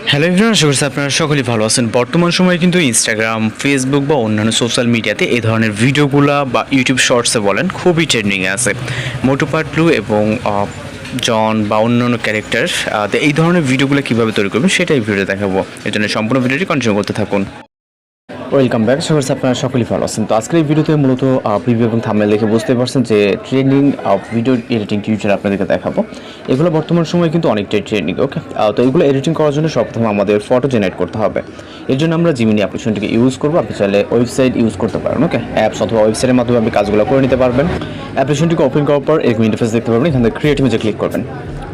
Hello everyone, আশা করছি আপনারা সকলেই ভালো আছেন। বর্তমান সময়ে কিন্তু ইনস্টাগ্রাম, ফেসবুক বা অন্যান্য সোশ্যাল মিডিয়াতে এই ধরনের ভিডিওগুলো বা ইউটিউব শর্টসে বলেন খুবই ট্রেন্ডিংয়ে আছে। মোটু পাতলু এবং জন বা অন্যান্য ক্যারেক্টার এই ধরনের ভিডিওগুলো কীভাবে তৈরি করবেন সেটাই ভিডিও দেখাবো। এর জন্য সম্পূর্ণ ভিডিওটি কন্টিনিউ করতে থাকুন। ওয়েলকাম ব্যাক, আশা করছি আপনারা সকলেই ভালো আছেন। তো আজকের এই ভিডিওতে মূলত প্রিভিউ এবং থাম্বনেল দেখে বুঝতে পারছেন যে ট্রেন্ডিং ভিডিও এডিটিং টিউটোরিয়াল আপনাদেরকে দেখাবো। এগুলো বর্তমান সময়ে কিন্তু অনেকটাই ট্রেন্ডিং। ওকে, তো এগুলো এডিটিং করার জন্য সর্বপ্রথম আমাদের ফটো জেনারেট করতে হবে। এর জন্য আমরা জিমিনি অ্যাপ্লিকেশনটিকে ইউজ করবো। আপনি চাইলে ওয়েবসাইট ইউজ করতে পারেন। ওকে, অ্যাপস অথবা ওয়েবসাইটের মাধ্যমে আপনি কাজগুলো করে নিতে পারবেন। অ্যাপ্লিকেশনটিকে ওপেন করার পর এরকম ইন্টারফেস দেখতে পারবেন। এখান থেকে ক্রিয়েট ইমেজে ক্লিক করবেন।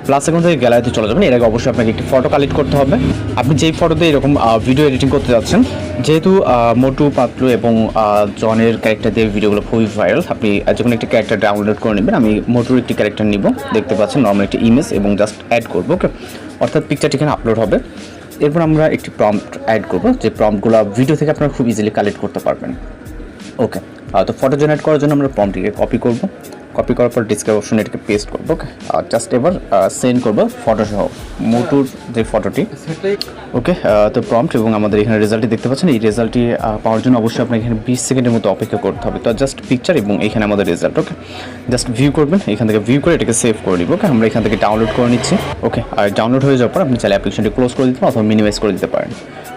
প্লাস এখন থেকে গ্যালারিতে চলে যাবেন। এর আগে অবশ্যই আপনাকে একটি ফটো কালেক্ট করতে হবে। আপনি যেই ফটোতে এরকম ভিডিও এডিটিং করতে যাচ্ছেন, যেহেতু মোটু পাতলু এবং জনের ক্যারেক্টার দিয়ে ভিডিওগুলো খুবই ভাইরাল, আপনি যখন একটি ক্যারেক্টার ডাউনলোড করে নেবেন। আমি মোটুর একটি ক্যারেক্টার নিব, দেখতে পাচ্ছেন নর্মাল একটি ইমেজ এবং জাস্ট অ্যাড করবো। ওকে, অর্থাৎ পিকচারটি এখানে আপলোড হবে। এরপর আমরা একটি প্রম্পট অ্যাড করবো, যে প্রম্পটগুলো ভিডিও থেকে আপনারা খুব ইজিলি কালেক্ট করতে পারবেন। ওকে, তো ফটো জেনারেট করার জন্য আমরা প্রম্পটটিকে কপি করব। কপি করার পর ডিসক্রিপশনে এটাকে পেস্ট করবো। ওকে, জাস্ট এবার সেন্ড করবো ফটো সহ মোটুর যে ফটোটি। ওকে, তো প্রম্পট এবং আমাদের এখানে রেজাল্টটি দেখতে পাচ্ছেন। এই রেজাল্টটি পাওয়ার জন্য অবশ্যই আপনাকে এখানে 20 সেকেন্ডের মতো অপেক্ষা করতে হবে। তো জাস্ট পিকচার এবং এখানে আমাদের রেজাল্ট। ওকে, জাস্ট ভিউ করবেন, এখান থেকে ভিউ করে এটাকে সেভ করে নিব। ওকে, আমরা এখান থেকে ডাউনলোড করে নিচ্ছি। ওকে, আর ডাউনলোড হয়ে যাওয়ার পর আপনি চাইলে অ্যাপ্লিকেশনটি ক্লোজ করে দিতে পারেন অথবা মিনিমাইজ করে দিতে পারেন।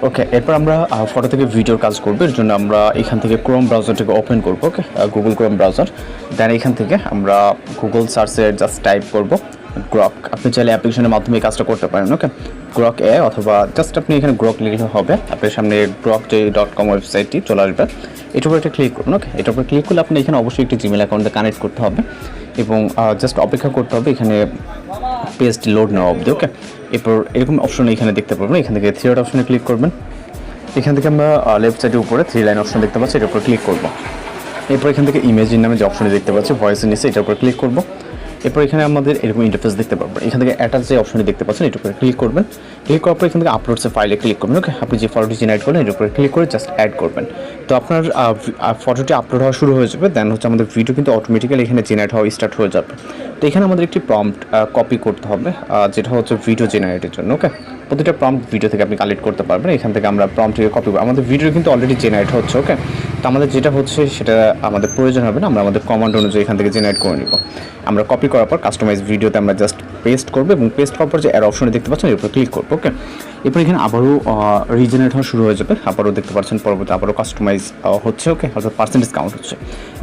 ওকে, এরপর আমরা ফটো থেকে ভিডিওর কাজ করবো। এর জন্য আমরা এখান থেকে ক্রোম ব্রাউজারটাকে ওপেন করবো। ওকে, গুগল ক্রোম ব্রাউজার। দেন এখান থেকে আমরা গুগল সার্চে জাস্ট টাইপ করবো গ্রক। আপনি চাইলে অ্যাপ্লিকেশনের মাধ্যমে এই কাজটা করতে পারেন। ওকে, গ্রক অথবা জাস্ট আপনি এখানে গ্রক লিখে হবে, আপনার সামনে grok.com ওয়েবসাইটটি চলে আসবে। এটার উপর একটা ক্লিক করুন। ওকে, এটার উপর ক্লিক করলে আপনি এখানে অবশ্যই একটি জিমেল অ্যাকাউন্টে কানেক্ট করতে হবে এবং জাস্ট অপেক্ষা করতে হবে এখানে পেজটি লোড নেওয়া অবধি। ওকে, এরপর এরকম অপশন এখানে দেখতে পারবেন। এখান থেকে থ্রি ডট অপশনে ক্লিক করবেন। এখান থেকে আমরা লেফট সাইডের উপরে 3 লাইন অপশন দেখতে পাচ্ছি, এটার উপর ক্লিক করব। এরপর এখান থেকে ইমেজিন নামে যে অপশনটি দেখতে পাচ্ছি ভয়েসের নিচে, এটার উপর ক্লিক করব। এরপর এখানে আমাদের এরকম ইন্টারফেস দেখতে পারবেন। এখান থেকে অ্যাটাচ যে অপশনটি দেখতে পাচ্ছেন এটার উপরে ক্লিক করবেন। ক্লিক করার পর এখান থেকে আপলোডসে ফাইলে ক্লিক করবেন। ওকে, আপনি যে ফটোটি জেনারেট করলেন এটার উপরে ক্লিক করে জাস্ট অ্যাড করবেন। তো আপনার ফটোটি আপলোড হওয়া শুরু হয়ে যাবে। দেন হচ্ছে আমাদের ভিডিও কিন্তু অটোমেটিক্যালি এখানে জেনারেট হওয়া স্টার্ট হয়ে যাবে। তো এখানে আমাদের একটি প্রম্পট কপি করতে হবে, যেটা হচ্ছে ভিডিও জেনারেটের জন্য। ওকে, প্রতিটা প্রম্পট ভিডিও থেকে আপনি কালেক্ট করতে পারবেন। এখান থেকে আমরা প্রম্পটটিকে কপি করব। আমাদের ভিডিও কিন্তু অলরেডি জেনারেট হচ্ছে। ওকে, তো আমাদের যেটা হচ্ছে সেটা আমাদের প্রয়োজন হবে না, আমরা আমাদের কমান্ড অনুযায়ী এখান থেকে জেনারেট করে নিব। আমরা কপি করার পর কাস্টমাইজ ভিডিওতে আমরা জাস্ট পেস্ট করবো এবং পেস্ট করার পর যে অ্যাড অপশনে দেখতে পাচ্ছেন এর উপর ক্লিক করবো। ওকে, এরপর এখানে আবারও রিজেনারেট হওয়া শুরু হয়ে যাবে। আবারও দেখতে পাচ্ছেন পরবর্তী আবারও কাস্টমাইজ হচ্ছে। ওকে, অর্থাৎ পার্সেন্টেজ কাউন্ট হচ্ছে।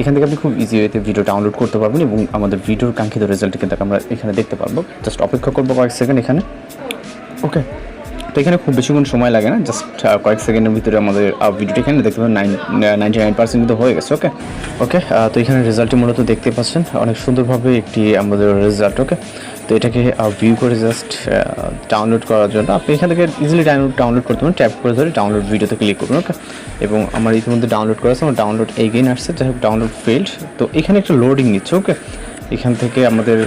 এখান থেকে আপনি খুব ইজি ওয়েতে ভিডিও ডাউনলোড করতে পারবেন এবং আমাদের ভিডিওর কাঙ্ক্ষিত রেজাল্টটি কিন্তু আমরা এখানে দেখতে পারবো। জাস্ট অপেক্ষা করবো কয়েক সেকেন্ড এখানে। ওকে, তো এখানে খুব বেশিক্ষণ সময় লাগে না, জাস্ট কয়েক সেকেন্ডের ভিতরে আমাদের ভিডিওটি এখানে দেখতে পাবেন 99% কিন্তু হয়ে গেছে। ওকে ওকে তো এখানে রেজাল্টটি মূলত দেখতে পাচ্ছেন অনেক সুন্দরভাবে একটি আমাদের রেজাল্ট। ওকে, তো এটাকে ভিউ করে জাস্ট ডাউনলোড করার জন্য আপনি এখান থেকে ইজিলি ডাউনলোড করতে পারেন। ট্যাপ করে ধরে ডাউনলোড ভিডিওতে ক্লিক করুন। ওকে, এবং আমার ইতিমধ্যে ডাউনলোড করা আছে, আমার ডাউনলোড এগেইন আসছে, যাই হোক ডাউনলোড ফেল্ড। তো এখানে একটা লোডিং নিচ্ছে। ওকে, এখান থেকে আমাদের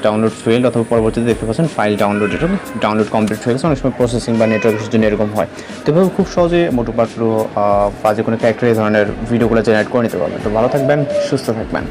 ডাউনলোড ফেল্ড অথবা পরবর্তীতে দেখতে পাচ্ছেন ফাইল ডাউনলোডেড। ওকে, ডাউনলোড কমপ্লিট হয়ে গেছে। অনেক সময় প্রসেসিং বা নেটওয়ার্ক ইস্যুর জন্য এরকম হয়। তো এভাবে খুব সহজে মোটু পাতলু বা যে কোনো ক্যারেক্টার এই ধরনের ভিডিওগুলো জেনারেট করে নিতে পারবেন। তো ভালো থাকবেন, সুস্থ থাকবেন।